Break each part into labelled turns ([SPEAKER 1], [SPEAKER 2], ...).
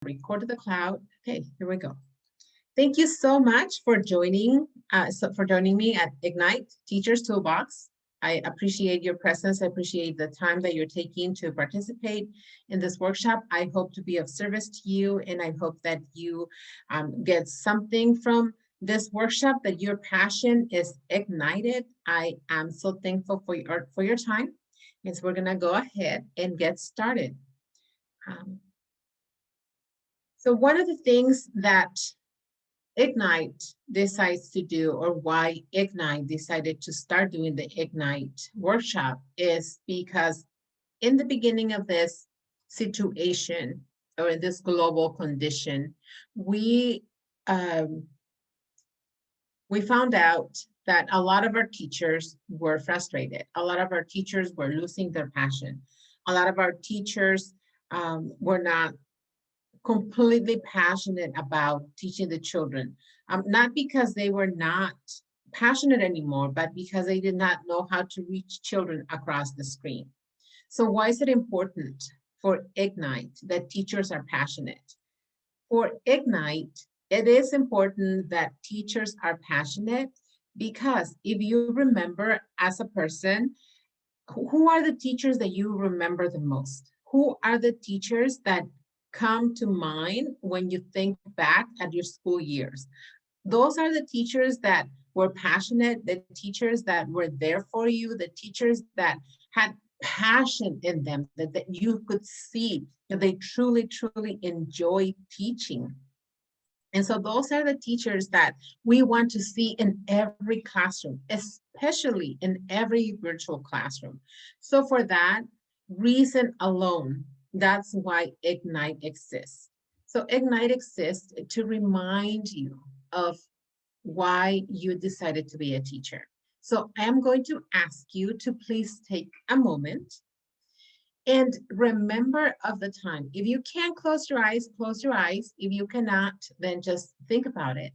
[SPEAKER 1] record to the cloud. Okay, here we go. Thank you so much for joining me at Ignite Teachers Toolbox. I appreciate your presence. I appreciate the time that you're taking to participate in this workshop. I hope to be of service to you, and I hope that you get something from this workshop, that your passion is ignited. I am so thankful for your time. And so we're gonna go ahead and get started. Um, so one of the things that Ignite decides to do, or why Ignite decided to start doing the Ignite workshop, is because in the beginning of this situation, or in this global condition, we found out that a lot of our teachers were frustrated. A lot of our teachers were losing their passion. A lot of our teachers were not completely passionate about teaching the children, not because they were not passionate anymore, but because they did not know how to reach children across the screen. So why is it important for Ignite that teachers are passionate? For Ignite, it is important that teachers are passionate, because if you remember as a person, who are the teachers that you remember the most? Who are the teachers that come to mind when you think back at your school years? Those are the teachers that were passionate, the teachers that were there for you, the teachers that had passion in them, that you could see that they truly, truly enjoy teaching. And so those are the teachers that we want to see in every classroom, especially in every virtual classroom. So for that reason alone, that's why Ignite exists. So Ignite exists to remind you of why you decided to be a teacher. So I'm going to ask you to please take a moment and remember of the time. If you can close your eyes, close your eyes. If you cannot, then just think about it.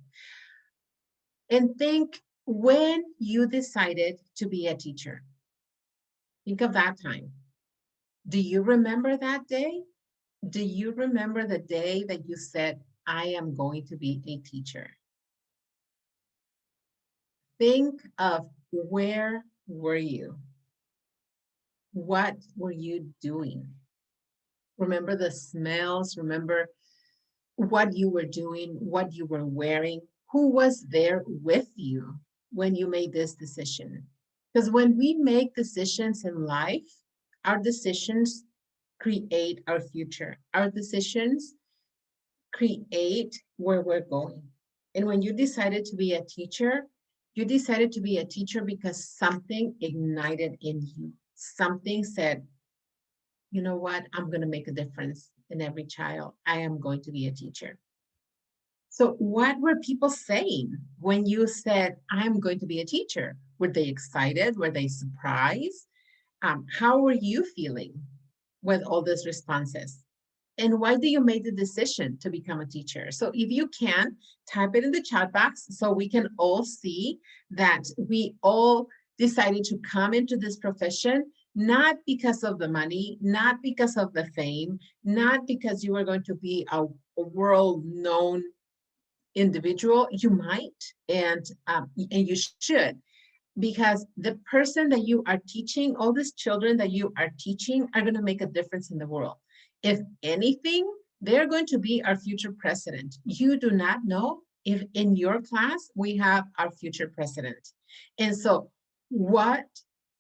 [SPEAKER 1] And think when you decided to be a teacher. Think of that time. Do you remember that day? Do you remember the day that you said, I am going to be a teacher? Think of, where were you? What were you doing? Remember the smells, remember what you were doing, what you were wearing, who was there with you when you made this decision. Because when we make decisions in life, our decisions create our future. Our decisions create where we're going. And when you decided to be a teacher, you decided to be a teacher because something ignited in you. Something said, you know what, I'm going to make a difference in every child. I am going to be a teacher. So what were people saying when you said, I'm going to be a teacher? Were they excited? Were they surprised? How were you feeling with all these responses? And why do you make the decision to become a teacher? So if you can, type it in the chat box so we can all see that we all decided to come into this profession, not because of the money, not because of the fame, not because you were going to be a world-known individual. You might, and you should, because the person that you are teaching, all these children that you are teaching, are going to make a difference in the world. If anything, they're going to be our future president. You do not know if in your class we have our future president. And so what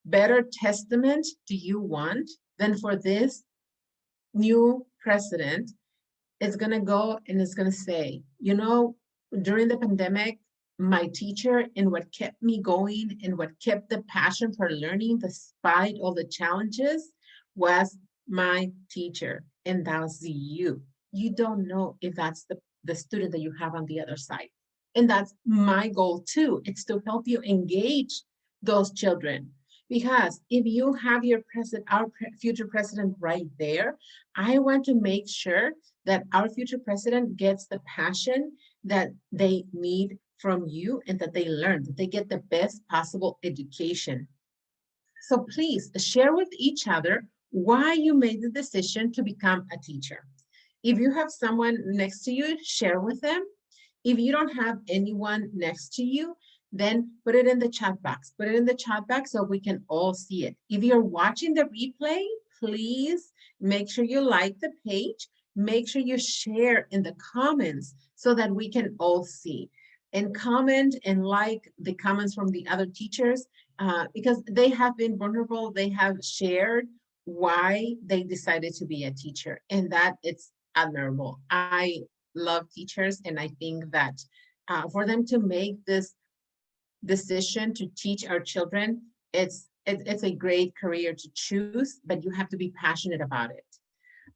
[SPEAKER 1] better testament do you want than for this new president is going to go and is going to say, you know, during the pandemic, my teacher, and what kept me going and what kept the passion for learning despite all the challenges, was my teacher. And that's you. You don't know if that's the student that you have on the other side. And that's my goal too. It's to help you engage those children. Because if you have your president, our future president right there, I want to make sure that our future president gets the passion that they need from you, and that they learn, that they get the best possible education. So please share with each other why you made the decision to become a teacher. If you have someone next to you, share with them. If you don't have anyone next to you, then put it in the chat box. Put it in the chat box so we can all see it. If you're watching the replay, please make sure you like the page. Make sure you share in the comments so that we can all see. And comment and like the comments from the other teachers because they have been vulnerable. They have shared why they decided to be a teacher, and that it's admirable. I love teachers, and I think that for them to make this decision to teach our children, it's a great career to choose, but you have to be passionate about it.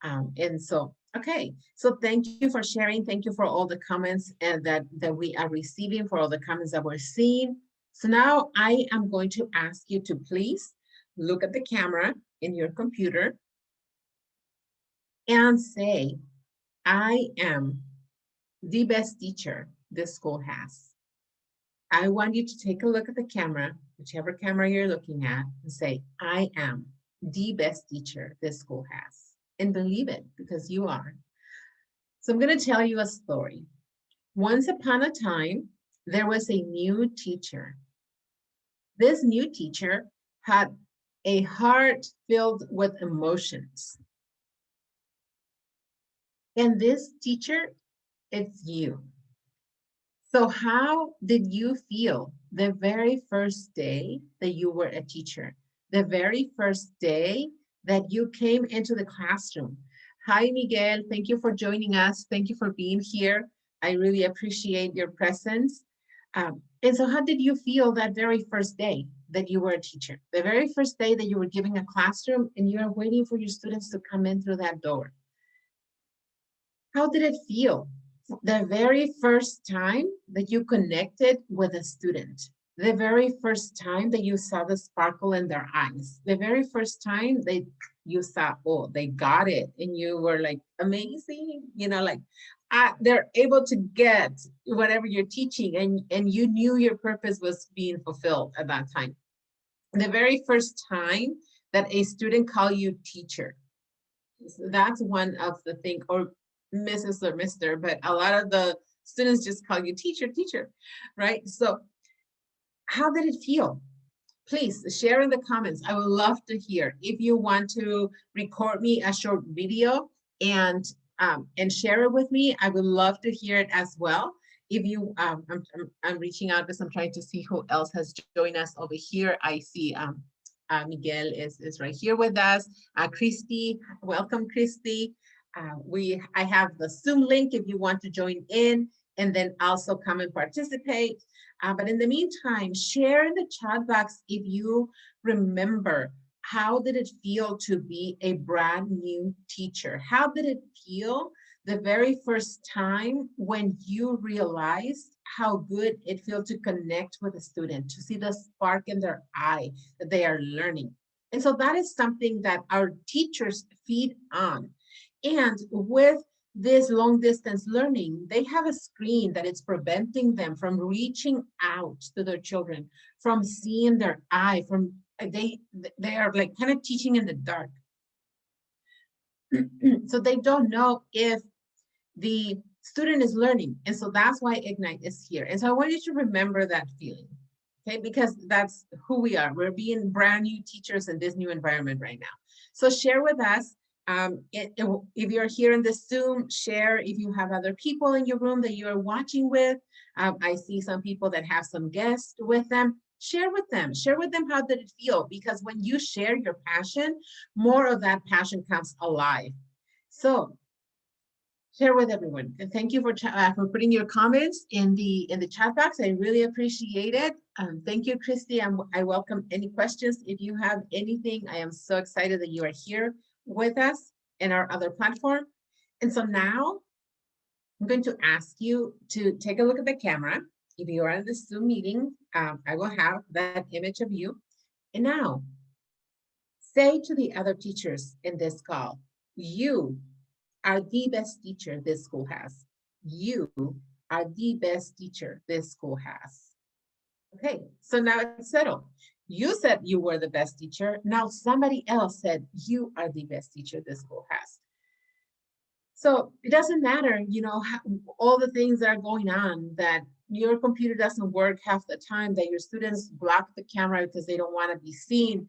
[SPEAKER 1] And so, okay, so thank you for sharing. Thank you for all the comments and that we are receiving, for all the comments that we're seeing. So now I am going to ask you to please look at the camera in your computer and say, I am the best teacher this school has. I want you to take a look at the camera, whichever camera you're looking at, and say, I am the best teacher this school has. And believe it, because you are. So I'm going to tell you a story. Once upon a time, there was a new teacher. This new teacher had a heart filled with emotions. And this teacher, it's you. So how did you feel the very first day that you were a teacher? The very first day that you came into the classroom? Hi, Miguel. Thank you for joining us. Thank you for being here. I really appreciate your presence. And so how did you feel that very first day that you were a teacher? The very first day that you were giving a classroom and you are waiting for your students to come in through that door? How did it feel? The very first time that you connected with a student, the very first time that you saw the sparkle in their eyes, the very first time that you saw, oh, they got it, and you were like, amazing, like they're able to get whatever you're teaching, and you knew your purpose was being fulfilled at that time. The very first time that a student called you teacher, that's one of the things, or Mrs. or Mr., but a lot of the students just call you teacher, teacher, right? So how did it feel? Please share in the comments. I would love to hear. If you want to record me a short video and share it with me, I would love to hear it as well. If you, I'm reaching out because I'm trying to see who else has joined us over here. I see Miguel is right here with us. Christy, welcome, Christy. I have the Zoom link if you want to join in, and then also come and participate. But in the meantime, share in the chat box if you remember, how did it feel to be a brand new teacher? How did it feel the very first time when you realized how good it feels to connect with a student, to see the spark in their eye that they are learning? And so that is something that our teachers feed on. And with this long distance learning, they have a screen that is preventing them from reaching out to their children, from seeing their eye, from they are like kind of teaching in the dark. So they don't know if the student is learning. And so that's why Ignite is here. And so I want you to remember that feeling, okay? Because that's who we are. We're being brand new teachers in this new environment right now. So share with us. If you're here in the Zoom, share if you have other people in your room that you're watching with. I see some people that have some guests with them. Share with them how did it feel, because when you share your passion, more of that passion comes alive. So share with everyone. And thank you for putting your comments in the chat box. I really appreciate it. Thank you, Christy. I welcome any questions. If you have anything, I am so excited that you are here with us in our other platform. And so now I'm going to ask you to take a look at the camera. If you are in the Zoom meeting, I will have that image of you. And now say to the other teachers in this call, you are the best teacher this school has. You are the best teacher this school has. Okay, so now it's settled. You said you were the best teacher. Now somebody else said you are the best teacher this school has. So it doesn't matter, all the things that are going on, that your computer doesn't work half the time, that your students block the camera because they don't want to be seen.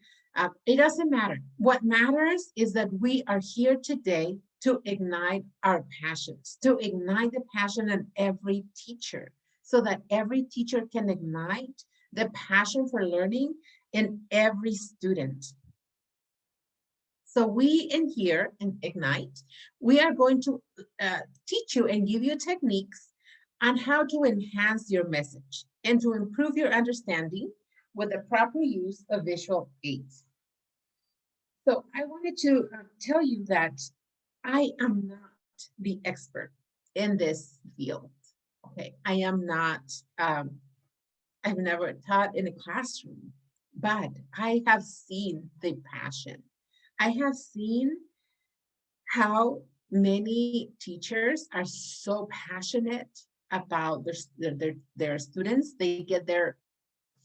[SPEAKER 1] It doesn't matter. What matters is that we are here today to ignite our passions, to ignite the passion in every teacher, so that every teacher can ignite the passion for learning in every student. So we in here in Ignite, we are going to teach you and give you techniques on how to enhance your message and to improve your understanding with the proper use of visual aids. So I wanted to tell you that I am not the expert in this field. Okay, I am not, I've never taught in a classroom, but I have seen the passion. I have seen how many teachers are so passionate about their students. They get there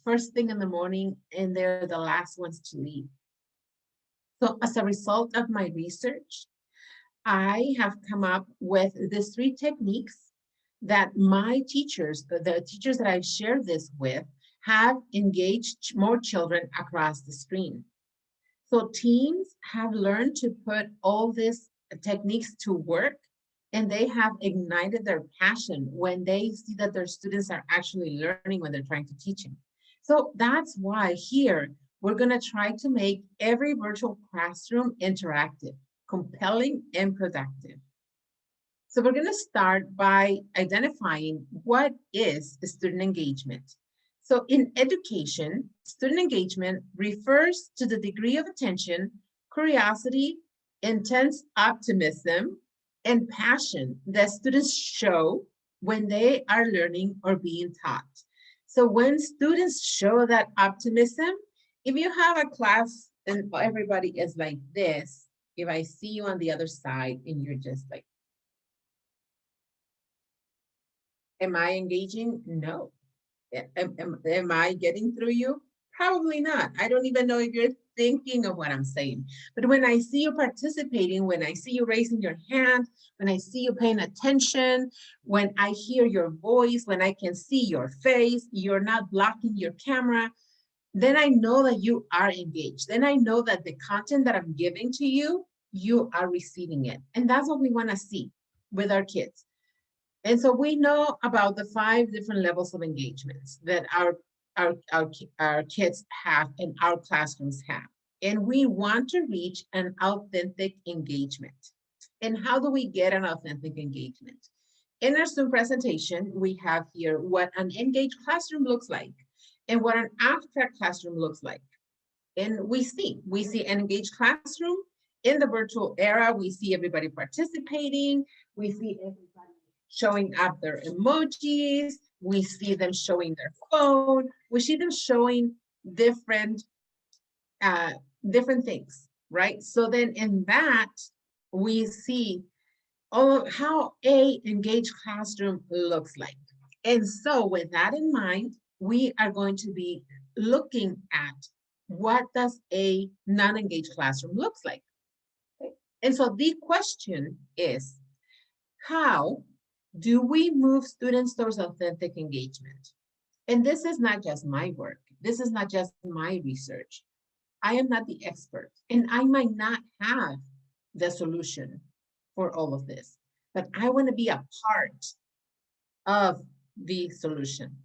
[SPEAKER 1] first thing in the morning and they're the last ones to leave. So as a result of my research, I have come up with these 3 techniques that my teachers, the teachers that I've shared this with, have engaged more children across the screen. So teams have learned to put all these techniques to work, and they have ignited their passion when they see that their students are actually learning when they're trying to teach them. So that's why here we're going to try to make every virtual classroom interactive, compelling, and productive. So we're going to start by identifying what is student engagement. So in education, student engagement refers to the degree of attention, curiosity, intense optimism, and passion that students show when they are learning or being taught. So when students show that optimism, if you have a class and everybody is like this, if I see you on the other side and you're just like, am I engaging? No. Am I getting through you? Probably not. I don't even know if you're thinking of what I'm saying. But when I see you participating, when I see you raising your hand, when I see you paying attention, when I hear your voice, when I can see your face, you're not blocking your camera, then I know that you are engaged. Then I know that the content that I'm giving to you, you are receiving it. And that's what we want to see with our kids. And so we know about the 5 different levels of engagements that our kids have and our classrooms have. And we want to reach an authentic engagement. And how do we get an authentic engagement? In our Zoom presentation, we have here what an engaged classroom looks like and what an abstract classroom looks like. And we see an engaged classroom in the virtual era. We see everybody participating. We see everybody showing up their emojis. We see them showing their phone. We see them showing different different things, right? So then in that, we see how a engaged classroom looks like. And so with that in mind, we are going to be looking at what does a non-engaged classroom looks like. Okay? And so the question is, how do we move students towards authentic engagement? And this is not just my work. This is not just my research. I am not the expert, and I might not have the solution for all of this, but I want to be a part of the solution.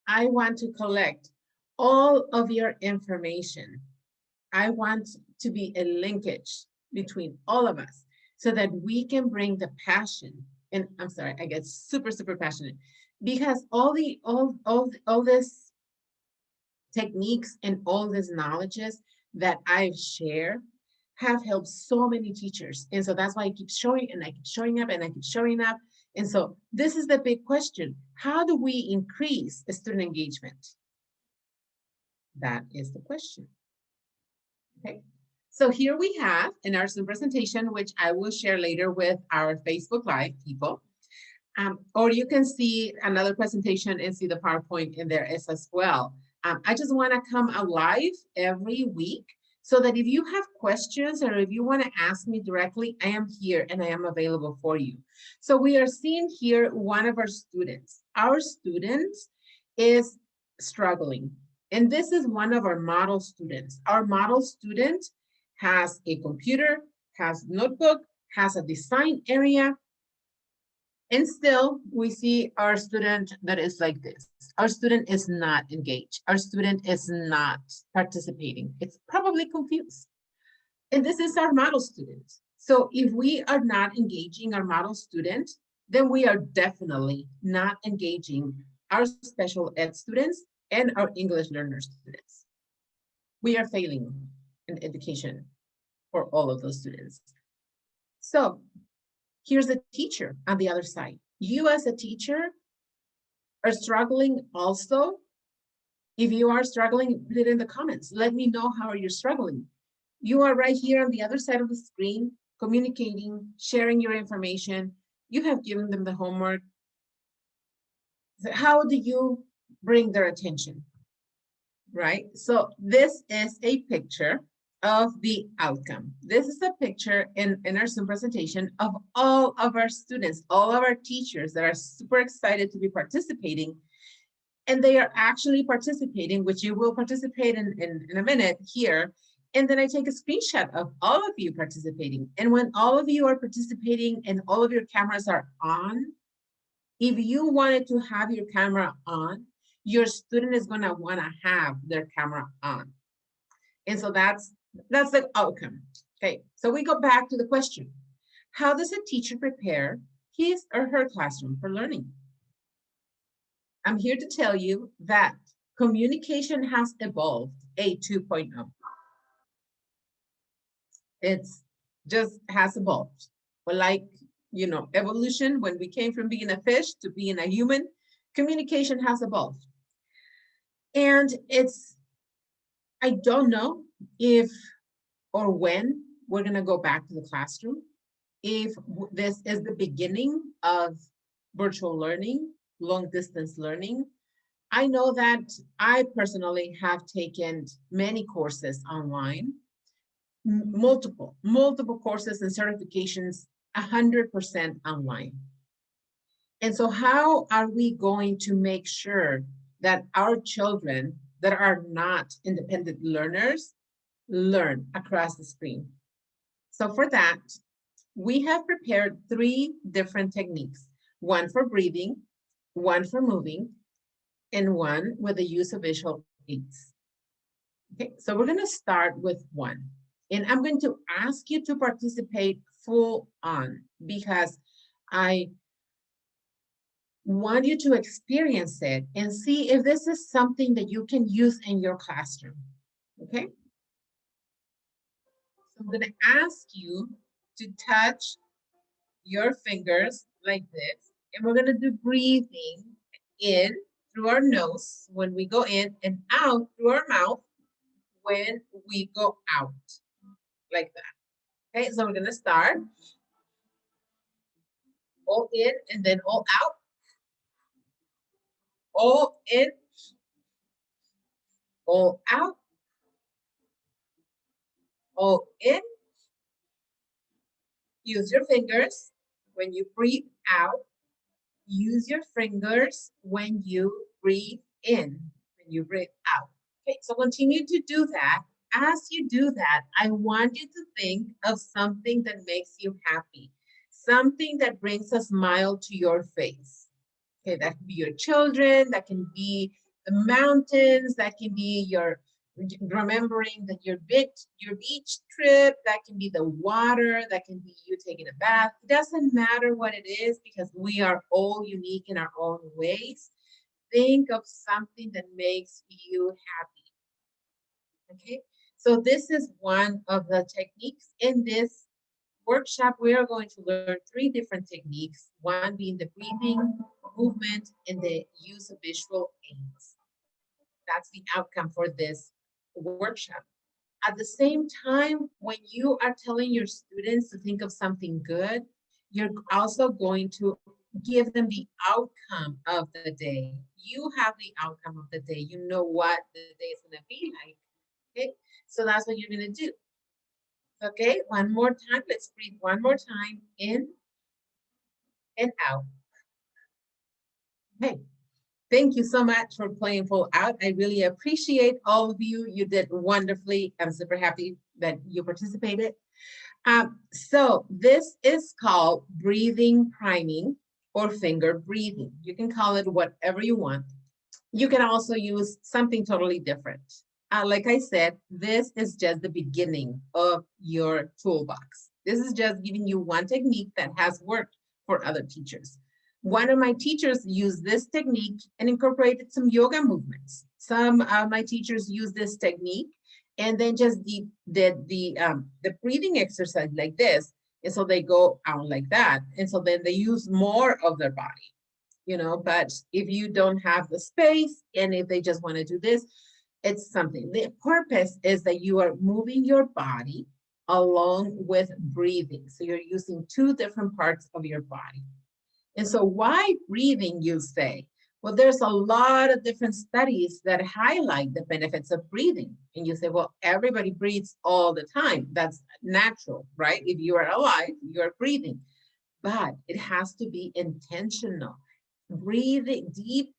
[SPEAKER 1] I want to collect all of your information. I want to be a linkage between all of us so that we can bring the passion. And I'm sorry, I get super, super passionate because all this techniques and all these knowledges that I've shared have helped so many teachers. And so that's why I keep showing and I keep showing up and I keep showing up. And so this is the big question. How do we increase student engagement? That is the question. Okay. So here we have in our Zoom presentation, which I will share later with our Facebook Live people. Or you can see another presentation and see the PowerPoint in there as well. I just want to come alive every week so that if you have questions or if you want to ask me directly, I am here and I am available for you. So we are seeing here one of our students. Our student is struggling. And this is one of our model students. Our model student has a computer, has notebook, has a design area, and still we see our student that is like this. Our student is not engaged. Our student is not participating. It's probably confused. And this is our model student. So if we are not engaging our model student, then we are definitely not engaging our special ed students and our English learner students. We are failing in education for all of those students. So here's the teacher on the other side. You as a teacher are struggling also. If you are struggling, put it in the comments. Let me know how you're struggling. You are right here on the other side of the screen, communicating, sharing your information. You have given them the homework. How do you bring their attention, right? So this is a picture of the outcome. This is a picture in our Zoom presentation of all of our students, all of our teachers that are super excited to be participating. And they are actually participating, which you will participate in a minute here. And then I take a screenshot of all of you participating. And when all of you are participating and all of your cameras are on, if you wanted to have your camera on, your student is gonna wanna have their camera on. And so that's the outcome. Okay, so we go back to the question. How does a teacher prepare his or her classroom for learning? I'm here to tell you that communication has evolved a 2.0. It's just has evolved. But like, you know, evolution, when we came from being a fish to being a human, communication has evolved. And I don't know if or when we're going to go back to the classroom, if this is the beginning of virtual learning, long distance learning. I know that I personally have taken many courses online, multiple courses and certifications, 100% online. And so how are we going to make sure that our children that are not independent learners learn across the screen? So for that, we have prepared 3 different techniques, one for breathing, one for moving, and one with the use of visual aids. Okay, so we're gonna start with one. And I'm going to ask you to participate full on because I want you to experience it and see if this is something that you can use in your classroom, okay? So I'm gonna ask you to touch your fingers like this, and we're gonna do breathing in through our nose when we go in and out through our mouth when we go out, like that. Okay, so we're gonna start all in and then all out, all in, all out, all in. Use your fingers when you breathe out. Use your fingers when you breathe in, when you breathe out. Okay, so continue to do that. As you do that, I want you to think of something that makes you happy, something that brings a smile to your face. Okay, that can be your children, that can be the mountains, that can be your remembering that your beach trip, that can be the water, that can be you taking a bath. It doesn't matter what it is because we are all unique in our own ways. Think of something that makes you happy. Okay, so this is one of the techniques in this workshop. We are going to learn 3 different techniques, one being the breathing, movement, and the use of visual aids. That's the outcome for this workshop. At the same time, when you are telling your students to think of something good, you're also going to give them the outcome of the day. You have the outcome of the day. You know what the day is going to be like. Okay, so that's what you're gonna do. Okay, one more time. Let's breathe one more time, in and out. Okay, thank you so much for playing full out. I really appreciate all of you. You did wonderfully. I'm super happy that you participated. So this is called breathing priming or finger breathing. You can call it whatever you want. You can also use something totally different. Like I said, this is just the beginning of your toolbox. This is just giving you one technique that has worked for other teachers. One of my teachers used this technique and incorporated some yoga movements. Some of my teachers use this technique and then just did the breathing exercise like this. And so they go out like that. And so then they use more of their body, but if you don't have the space and if they just want to do this, it's something. The purpose is that you are moving your body along with breathing. So you're using two different parts of your body. And so why breathing, you say? Well, there's a lot of different studies that highlight the benefits of breathing. And you say, well, everybody breathes all the time. That's natural, right? If you are alive, you're breathing. But it has to be intentional. Breathing, deep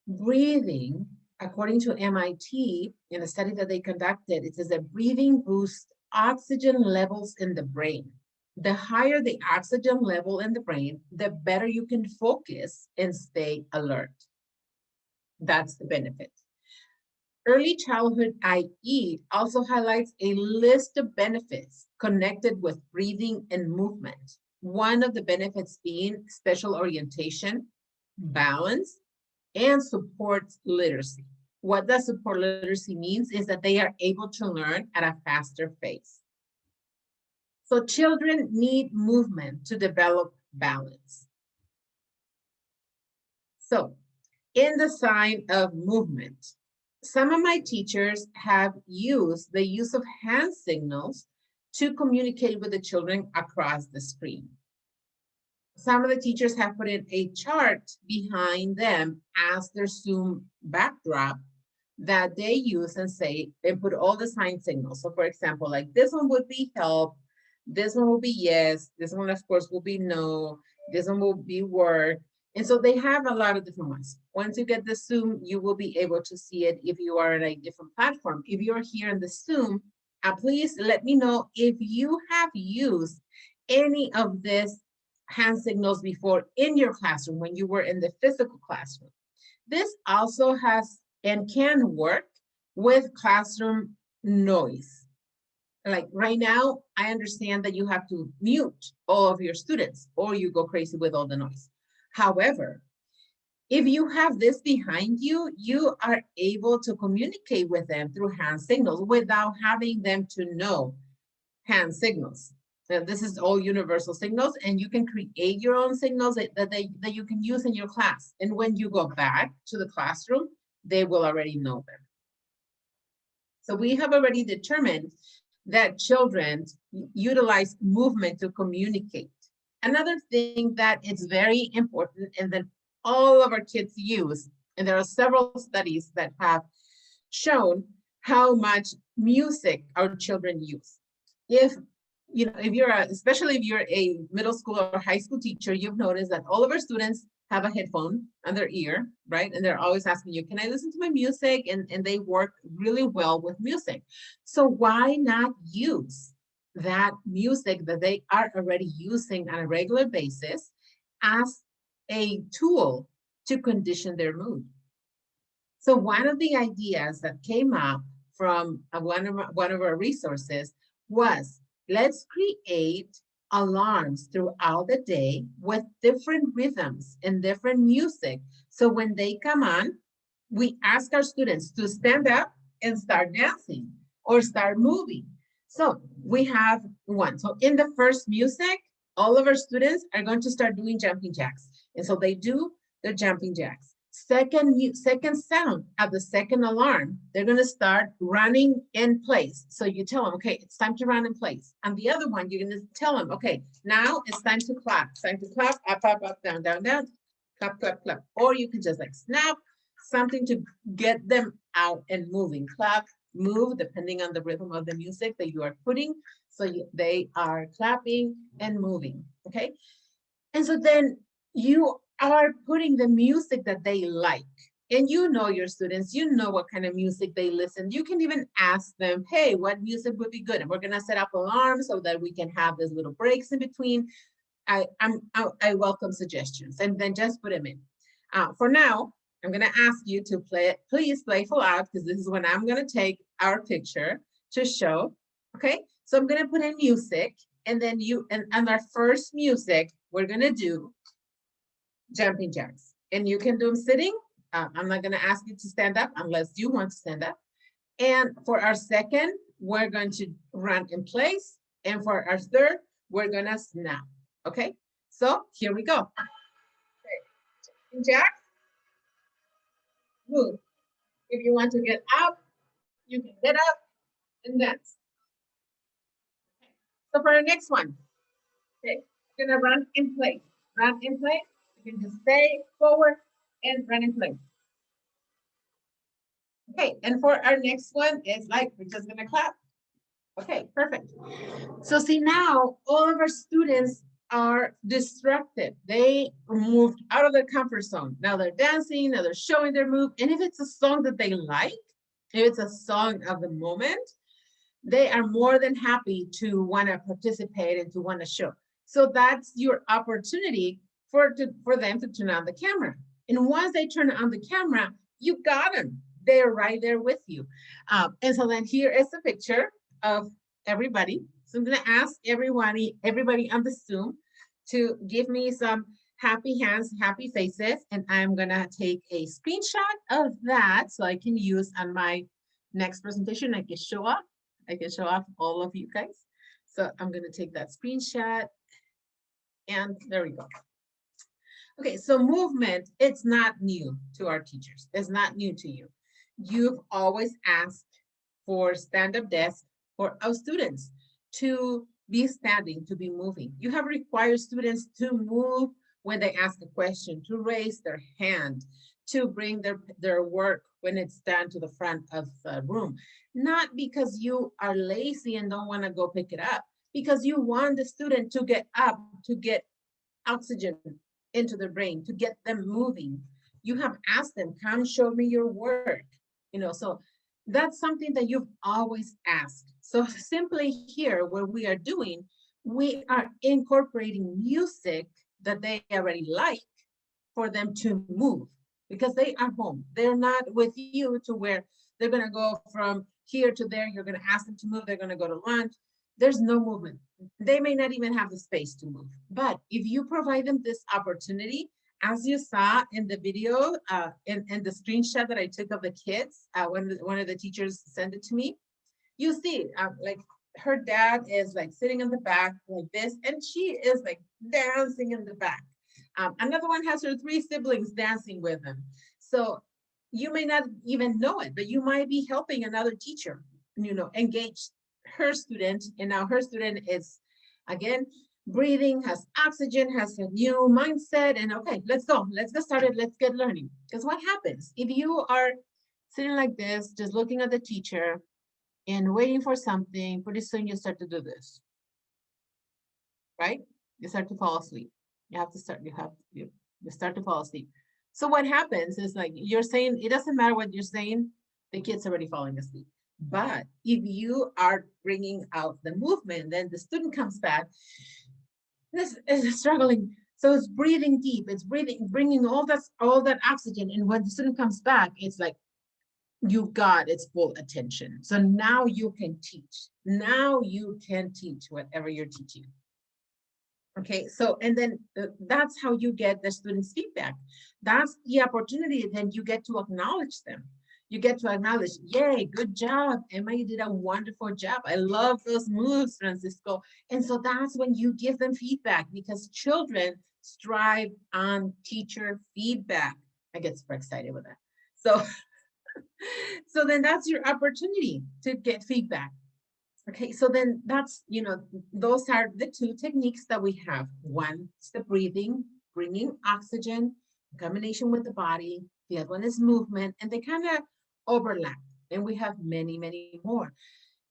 [SPEAKER 1] breathing, according to MIT, in a study that they conducted, it says that breathing boosts oxygen levels in the brain. The higher the oxygen level in the brain, the better you can focus and stay alert. That's the benefit. Early childhood IE also highlights a list of benefits connected with breathing and movement. One of the benefits being special orientation, balance, and supports literacy. What does support literacy means is that they are able to learn at a faster pace. So children need movement to develop balance. So in the sign of movement, some of my teachers have used the use of hand signals to communicate with the children across the screen. Some of the teachers have put in a chart behind them as their Zoom backdrop that they use and say, and put all the sign signals. So for example, like this one would be help, this one will be yes, this one of course will be no, this one will be work. And so they have a lot of different ones. Once you get the Zoom, you will be able to see it if you are on a different platform. If you're here in the Zoom, please let me know if you have used any of this hand signals before in your classroom when you were in the physical classroom. This also has and can work with classroom noise. Like right now, I understand that you have to mute all of your students or you go crazy with all the noise. However, if you have this behind you, you are able to communicate with them through hand signals without having them to know hand signals. This is all universal signals, and you can create your own signals that you can use in your class. And when you go back to the classroom, they will already know them. So we have already determined that children utilize movement to communicate. Another thing that is very important and that all of our kids use, and there are several studies that have shown how much music our children use. If you're especially if you're a middle school or high school teacher, you've noticed that all of our students have a headphone on their ear, right? And they're always asking you, can I listen to my music? And they work really well with music. So why not use that music that they are already using on a regular basis as a tool to condition their mood? So one of the ideas that came up from one of our resources was, let's create alarms throughout the day with different rhythms and different music. So when they come on, we ask our students to stand up and start dancing or start moving. So we have one. So in the first music, all of our students are going to start doing jumping jacks. And so they do their jumping jacks. Second sound at the second alarm, they're going to start running in place. So you tell them, okay, it's time to run in place. And the other one, you're going to tell them, okay, now it's time to clap. It's time to clap, up, down, down, down, clap, clap, clap. Or you can just like snap something to get them out and moving. Clap, move depending on the rhythm of the music that you are putting. So they are clapping and moving, okay? And so then you are putting the music that they like. And you know your students, you know what kind of music they listen. You can even ask them, hey, what music would be good? And we're gonna set up alarms so that we can have these little breaks in between. I welcome suggestions, and then just put them in. For now, I'm gonna ask you to please play full out, because this is when I'm gonna take our picture to show, okay? So I'm gonna put in music, and then and our first music, we're gonna do jumping jacks. And you can do them sitting. I'm not gonna ask you to stand up unless you want to stand up. And for our second, we're going to run in place. And for our third, we're gonna snap, okay? So here we go. Okay. Jack, move. If you want to get up, you can get up and dance. Okay. So for our next one, okay, we're gonna run in place. Run in place. You can just stay forward and run in place. Okay, and for our next one, it's like we're just gonna clap. Okay, perfect. So see, now all of our students are distracted. They moved out of their comfort zone. Now they're dancing, now they're showing their move. And if it's a song that they like, if it's a song of the moment, they are more than happy to want to participate and to want to show. So that's your opportunity for them to turn on the camera. And once they turn on the camera, you got them. They're right there with you. And so then here is a picture of everybody. So I'm going to ask everybody on the Zoom to give me some happy hands, happy faces, and I'm going to take a screenshot of that so I can use on my next presentation. I can show off all of you guys. So I'm going to take that screenshot, and there we go. Okay, so movement, it's not new to our teachers. It's not new to you. You've always asked for stand-up desk for our students to be standing, to be moving. You have required students to move when they ask a question, to raise their hand, to bring their work when it's down to the front of the room. Not because you are lazy and don't want to go pick it up, because you want the student to get up, to get oxygen into their brain, to get them moving. You have asked them, come show me your work. So that's something that you've always asked. So simply here, what we are doing, we are incorporating music that they already like for them to move, because they are home. They're not with you to where they're going to go from here to there. You're going to ask them to move. They're going to go to lunch. There's no movement. They may not even have the space to move. But if you provide them this opportunity, as you saw in the video, in the screenshot that I took of the kids, when one of the teachers sent it to me, you see, like her dad is like sitting in the back like this, and she is like dancing in the back. Another one has her 3 siblings dancing with them. So you may not even know it, but you might be helping another teacher, engage her student. And now her student is, again, breathing, has oxygen, has a new mindset. And okay, let's go. Let's get started. Let's get learning. Because what happens if you are sitting like this, just looking at the teacher and waiting for something, pretty soon you start to do this, right? You start to fall asleep. You start to fall asleep. So what happens is, like you're saying, it doesn't matter what you're saying, the kid's already falling asleep. But if you are bringing out the movement, then the student comes back, this is struggling. So it's breathing deep, it's bringing all that oxygen. And when the student comes back, it's like, you got its full attention. So now you can teach. Now you can teach whatever you're teaching. Okay, so, and then that's how you get the students' feedback. That's the opportunity. Then you get to acknowledge them. You get to acknowledge, yay, good job. Emma, you did a wonderful job. I love those moves, Francisco. And so that's when you give them feedback, because children strive on teacher feedback. I get super excited with that. So then that's your opportunity to get feedback. Okay, so then that's, those are the 2 techniques that we have. One is the breathing, bringing oxygen, combination with the body. The other one is movement, and they kind of overlap. And we have many, many more.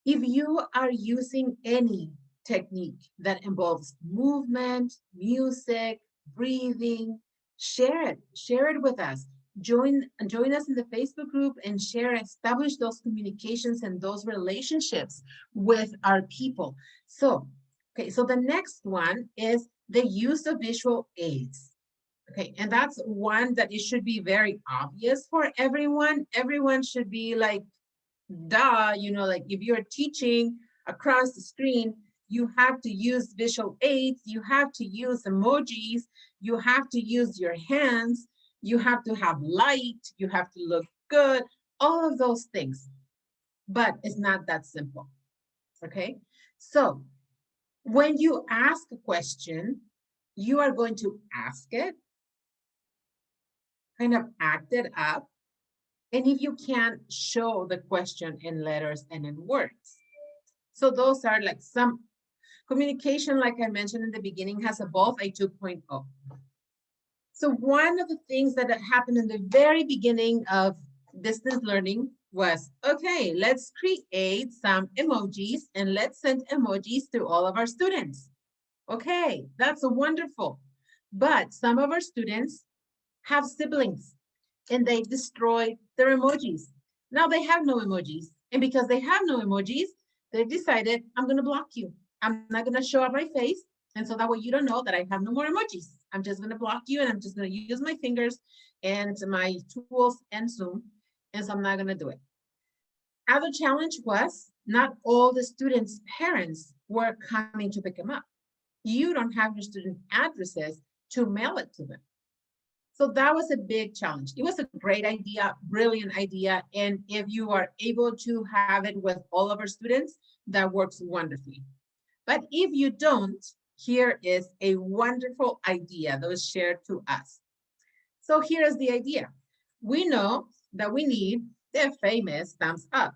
[SPEAKER 1] If you are using any technique that involves movement, music, breathing, share it with us. Join us in the Facebook group and share, establish those communications and those relationships with our people. So, okay, so the next one is the use of visual aids. Okay, and that's one that it should be very obvious for everyone. Everyone should be like, duh, like if you're teaching across the screen, you have to use visual aids, you have to use emojis, you have to use your hands, you have to have light, you have to look good, all of those things. But it's not that simple, okay? So when you ask a question, you are going to ask it, kind of act it up, and if you can, show the question in letters and in words. So those are like some communication, like I mentioned in the beginning, has evolved a 2.0. So one of the things that happened in the very beginning of distance learning was, okay, let's create some emojis and let's send emojis to all of our students. Okay, that's wonderful. But some of our students have siblings and they destroy their emojis. Now they have no emojis. And because they have no emojis, they decided, I'm going to block you. I'm not going to show up my face. And so that way you don't know that I have no more emojis. I'm just going to block you and I'm just going to use my fingers and my tools and Zoom. And so I'm not going to do it. Other challenge was not all the students' parents were coming to pick them up. You don't have your student addresses to mail it to them. So that was a big challenge. It was a great idea, brilliant idea. And if you are able to have it with all of our students, that works wonderfully. But if you don't, here is a wonderful idea that was shared to us. So here is the idea. We know that we need the famous thumbs up,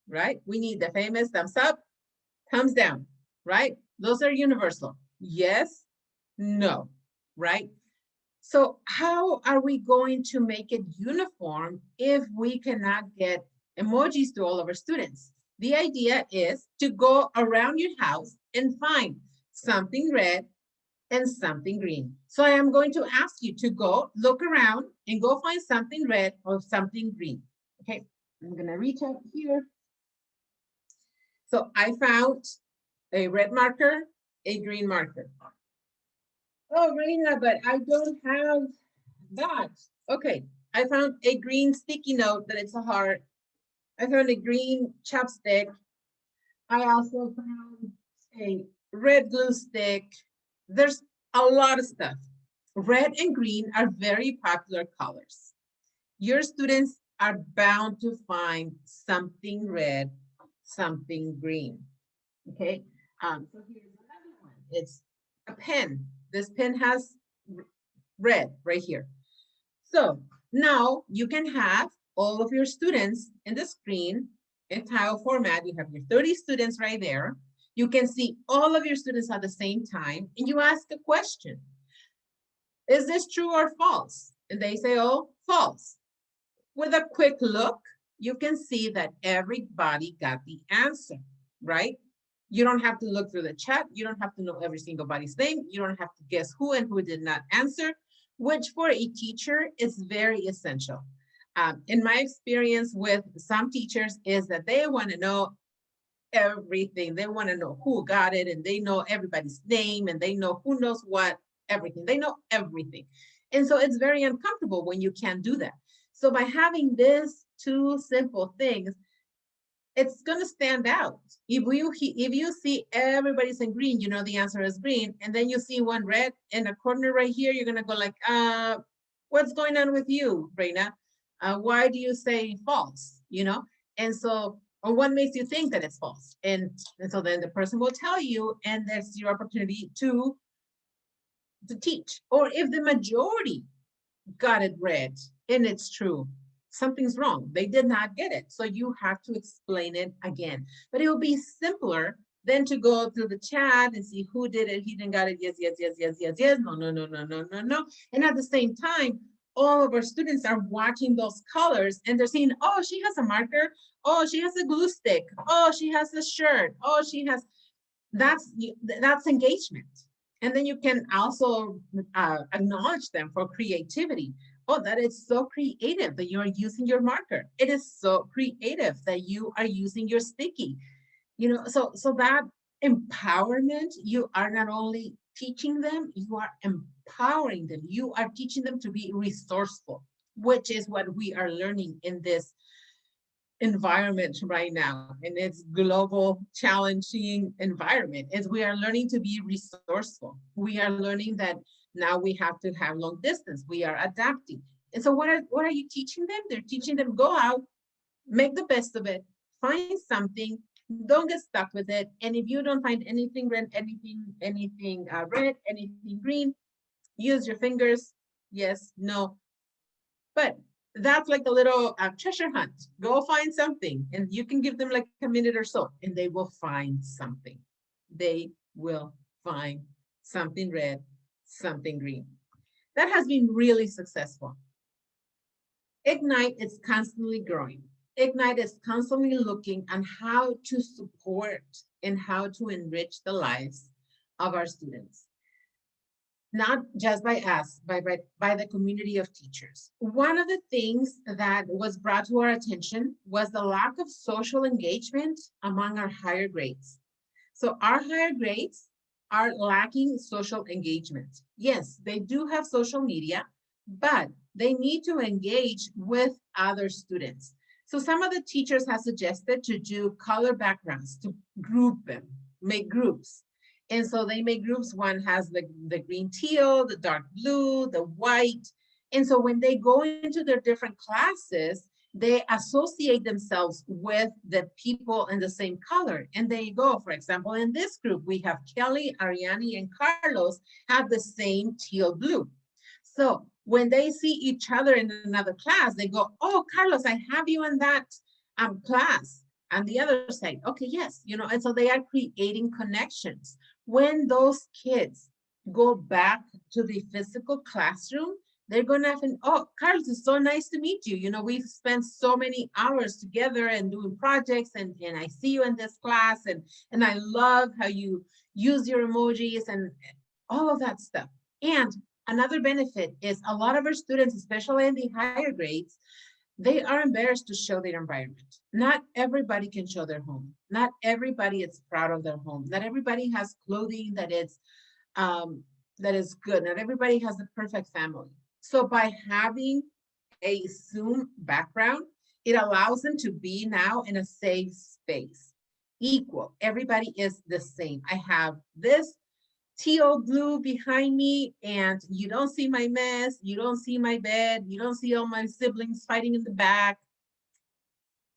[SPEAKER 1] right? We need the famous thumbs up, thumbs down, right? Those are universal. Yes, no, right? So how are we going to make it uniform if we cannot get emojis to all of our students? The idea is to go around your house and find something red and something green. So I am going to ask you to go look around and go find something red or something green. Okay, I'm gonna reach out here. So I found a red marker, a green marker. Oh, Reyna, but I don't have that. Okay, I found a green sticky note that it's a heart. I found a green chapstick. I also found a red glue stick. There's a lot of stuff. Red and green are very popular colors. Your students are bound to find something red, something green. Okay, so here's another one. It's a pen. This pen has red right here. So now you can have all of your students in the screen in tile format. You have your 30 students right there. You can see all of your students at the same time and you ask a question. Is this true or false? And they say, oh, false. With a quick look, you can see that everybody got the answer, right? You don't have to look through the chat. You don't have to know every single body's name. You don't have to guess who and who did not answer, which for a teacher is very essential. In my experience with some teachers is that they want to know everything. They want to know who got it and they know everybody's name and they know who knows what, everything. They know everything. And so it's very uncomfortable when you can't do that. So by having these two simple things, it's going to stand out. If you see everybody's in green, you know the answer is green, and then you see one red in a corner right here, you're going to go like, what's going on with you, Reyna? Why do you say false? And so, or what makes you think that it's false? And so then the person will tell you, and there's your opportunity to teach. Or if the majority got it red and it's true, something's wrong. They did not get it. So you have to explain it again. But it will be simpler than to go through the chat and see who did it. He didn't got it. Yes, yes, yes, yes, yes, yes. No, no, no, no, no, no, no. And at the same time, all of our students are watching those colors and they're seeing, oh, she has a marker. Oh, she has a glue stick. Oh, she has a shirt. Oh, she has, that's engagement. And then you can also acknowledge them for creativity. Oh, that is so creative that you're using your marker. It is so creative that you are using your sticky. So that empowerment, you are not only teaching them, you are empowering them. You are teaching them to be resourceful, which is what we are learning in this environment right now, in its global challenging environment, is we are learning to be resourceful. We are learning that now we have to have long distance. We are adapting. And so what are you teaching them? They're teaching them, go out, make the best of it, find something, don't get stuck with it. And if you don't find anything red, red, anything green, use your fingers. Yes, no. But that's like a little treasure hunt. Go find something, and you can give them like a minute or so, and they will find something. They will find something red, something green. That has been really successful. Ignite is constantly growing. Ignite is constantly looking on how to support and how to enrich the lives of our students, not just by us, by the community of teachers. One of the things that was brought to our attention was the lack of social engagement among our higher grades. So our higher grades are lacking social engagement. Yes, they do have social media, but they need to engage with other students. So some of the teachers have suggested to do color backgrounds, to group them, make groups. And so they make groups. One has the green teal, the dark blue, the white. And so when they go into their different classes, they associate themselves with the people in the same color. And there you go. For example, in this group, we have Kelly, Ariane, and Carlos have the same teal blue. So when they see each other in another class, they go, oh, Carlos, I have you in that class. And the other side, okay, yes, and so they are creating connections. When those kids go back to the physical classroom, they're going to have, oh, Carlos, it's so nice to meet you. We've spent so many hours together and doing projects, and I see you in this class, and I love how you use your emojis and all of that stuff. And another benefit is a lot of our students, especially in the higher grades, they are embarrassed to show their environment. Not everybody can show their home. Not everybody is proud of their home. Not everybody has clothing that is good. Not everybody has the perfect family. So by having a Zoom background, it allows them to be now in a safe space. Equal. Everybody is the same. I have this teal blue behind me, and you don't see my mess, you don't see my bed, you don't see all my siblings fighting in the back.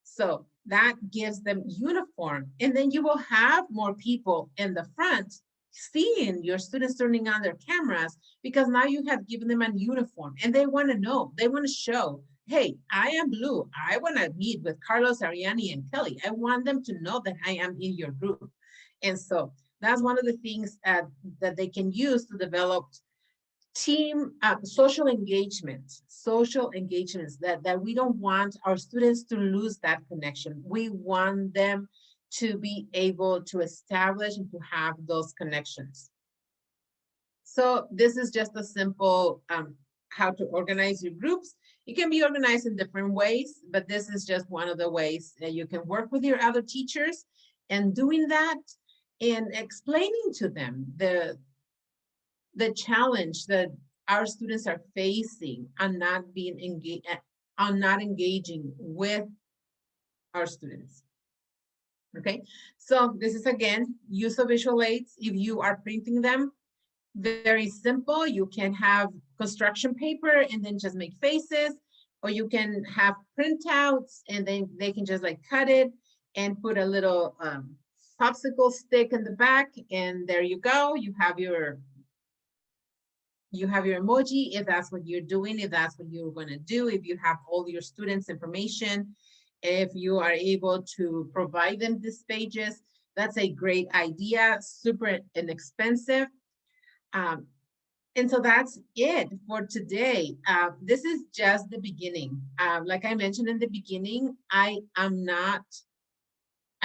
[SPEAKER 1] So that gives them uniform. And then you will have more people in the front seeing your students turning on their cameras, because now you have given them a uniform and they want to know, they want to show, hey, I am blue. I want to meet with Carlos, Ariane, and Kelly. I want them to know that I am in your group. And so that's one of the things that they can use to develop team social engagements, that we don't want our students to lose that connection. We want them to be able to establish and to have those connections. So this is just a simple how to organize your groups. It can be organized in different ways, but this is just one of the ways that you can work with your other teachers, and doing that and explaining to them the challenge that our students are facing on not being engaged, on not engaging with our students. Okay, so this is again use of visual aids. If you are printing them, very simple. You can have construction paper and then just make faces, or you can have printouts and then they can just like cut it and put a little popsicle stick in the back, and there you go. You have your emoji if that's what you're doing, if that's what you're going to do, if you have all your students' information, if you are able to provide them these pages, that's a great idea, super inexpensive. And so that's it for today. This is just the beginning. Like I mentioned in the beginning, I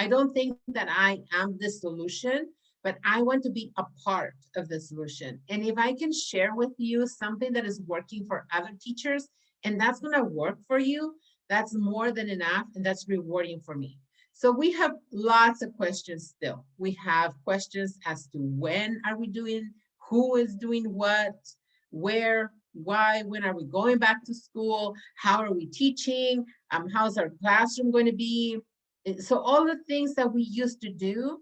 [SPEAKER 1] don't think that I am the solution, but I want to be a part of the solution. And if I can share with you something that is working for other teachers and that's going to work for you, that's more than enough and that's rewarding for me. So we have lots of questions still. We have questions as to when are we doing, who is doing what, where, why, when are we going back to school, how are we teaching, how's our classroom going to be. So all the things that we used to do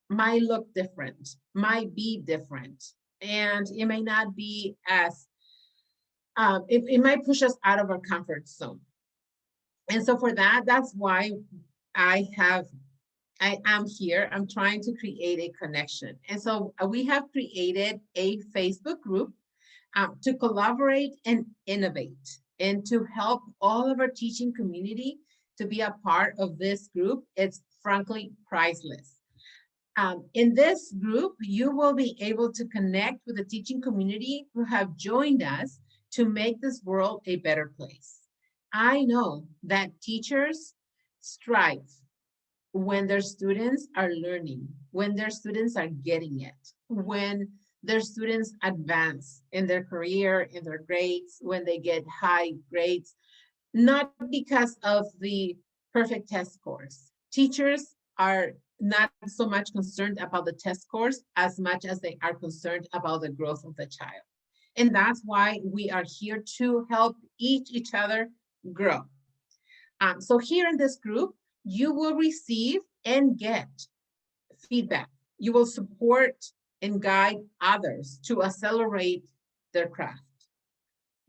[SPEAKER 1] might look different, might be different, and it may not be as, it might push us out of our comfort zone. And so for that, that's why I have, I am here. I'm trying to create a connection. And so we have created a Facebook group to collaborate and innovate and to help all of our teaching community to be a part of this group. It's frankly priceless. In this group, you will be able to connect with the teaching community who have joined us to make this world a better place. I know that teachers strive when their students are learning, when their students are getting it, when their students advance in their career, in their grades, when they get high grades, not because of the perfect test scores. Teachers are not so much concerned about the test scores as much as they are concerned about the growth of the child. And that's why we are here to help each other grow. So here in this group, you will receive and get feedback. You will support and guide others to accelerate their craft.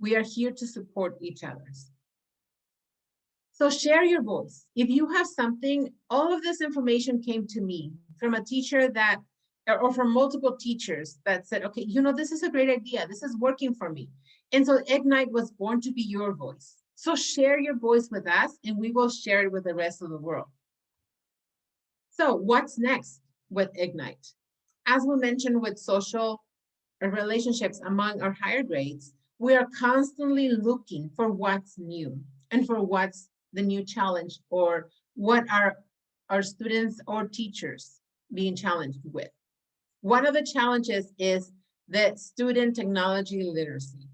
[SPEAKER 1] We are here to support each other. So share your voice. If you have something, all of this information came to me from a teacher that, or from multiple teachers that said, okay, you know, this is a great idea. This is working for me. And so Ignite was born to be your voice. So share your voice with us and we will share it with the rest of the world. So what's next with Ignite? As we mentioned with social relationships among our higher grades, we are constantly looking for what's new and for what's the new challenge or what are our students or teachers being challenged with. One of the challenges is the student technology literacy.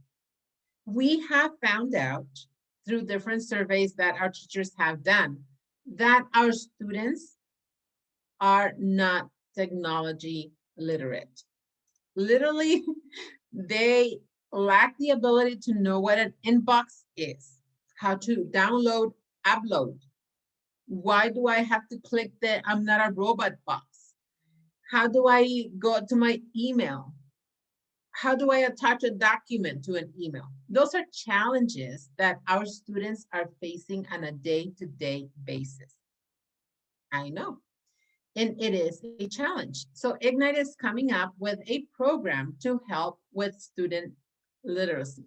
[SPEAKER 1] We have found out through different surveys that our teachers have done that our students are not technology literate. Literally, they lack the ability to know what an inbox is, how to download, upload. Why do I have to click the I'm not a robot box? How do I go to my email? How do I attach a document to an email? Those are challenges that our students are facing on a day-to-day basis. I know. And it is a challenge. So Ignite is coming up with a program to help with student literacy.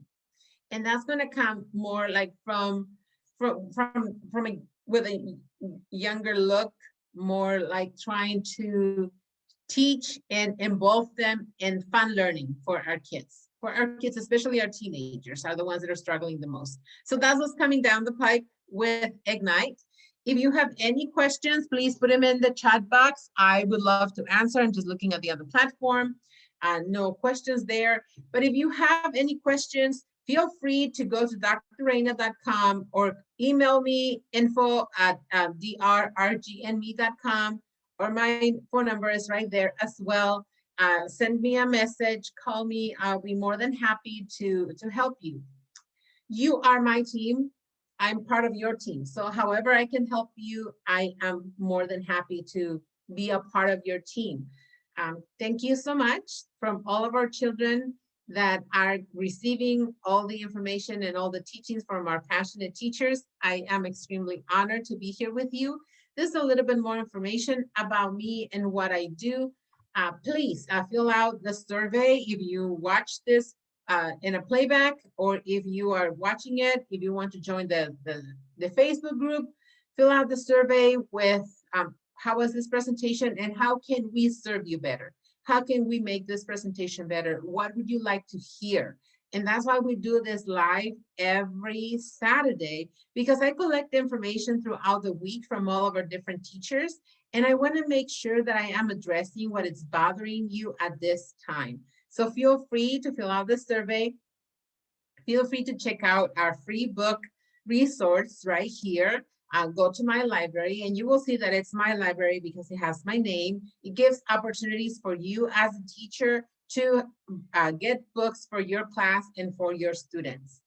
[SPEAKER 1] And that's going to come more like from a, with a younger look, more like trying to teach and involve them in fun learning for our kids. For our kids, especially our teenagers, are the ones that are struggling the most. So that's what's coming down the pipe with Ignite. If you have any questions, please put them in the chat box. I would love to answer. I'm just looking at the other platform. No questions there. But if you have any questions, feel free to go to drreyna.com or email me info@drrgnme.com, or my phone number is right there as well. Send me a message, call me. I'll be more than happy to help you. You are my team. I'm part of your team. So however I can help you, I am more than happy to be a part of your team. Thank you so much from all of our children that are receiving all the information and all the teachings from our passionate teachers. I am extremely honored to be here with you. This is a little bit more information about me and what I do. Please fill out the survey if you watch this in a playback, or if you are watching it, if you want to join the Facebook group, fill out the survey with how was this presentation and how can we serve you better? How can we make this presentation better? What would you like to hear? And that's why we do this live every Saturday, because I collect information throughout the week from all of our different teachers. And I want to make sure that I am addressing what is bothering you at this time. So feel free to fill out the survey. Feel free to check out our free book resource right here. Go to my library and you will see that it's my library because it has my name. It gives opportunities for you as a teacher to get books for your class and for your students.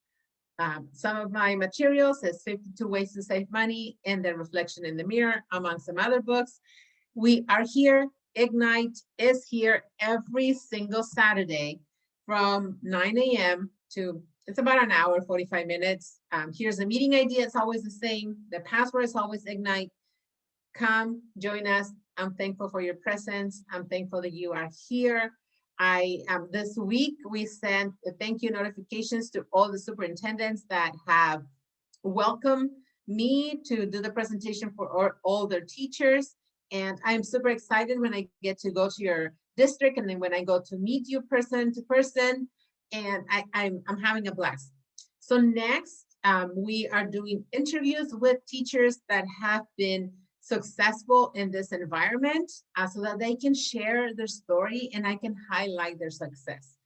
[SPEAKER 1] Some of my materials is 52 Ways to Save Money and The Reflection in the Mirror, among some other books. We are here. Ignite is here every single Saturday from 9 a.m. to, it's about an hour, 45 minutes. Here's the meeting idea. It's always the same. The password is always Ignite. Come join us. I'm thankful for your presence. I'm thankful that you are here. This week we sent thank you notifications to all the superintendents that have welcomed me to do the presentation for all their teachers. And I'm super excited when I get to go to your district and then when I go to meet you person to person, and I'm having a blast. So next, we are doing interviews with teachers that have been successful in this environment so that they can share their story and I can highlight their success.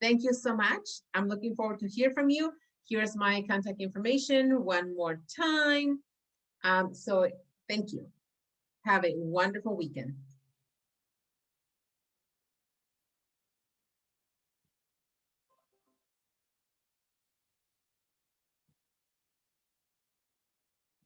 [SPEAKER 1] Thank you so much. I'm looking forward to hear from you. Here's my contact information one more time. So thank you. Have a wonderful weekend.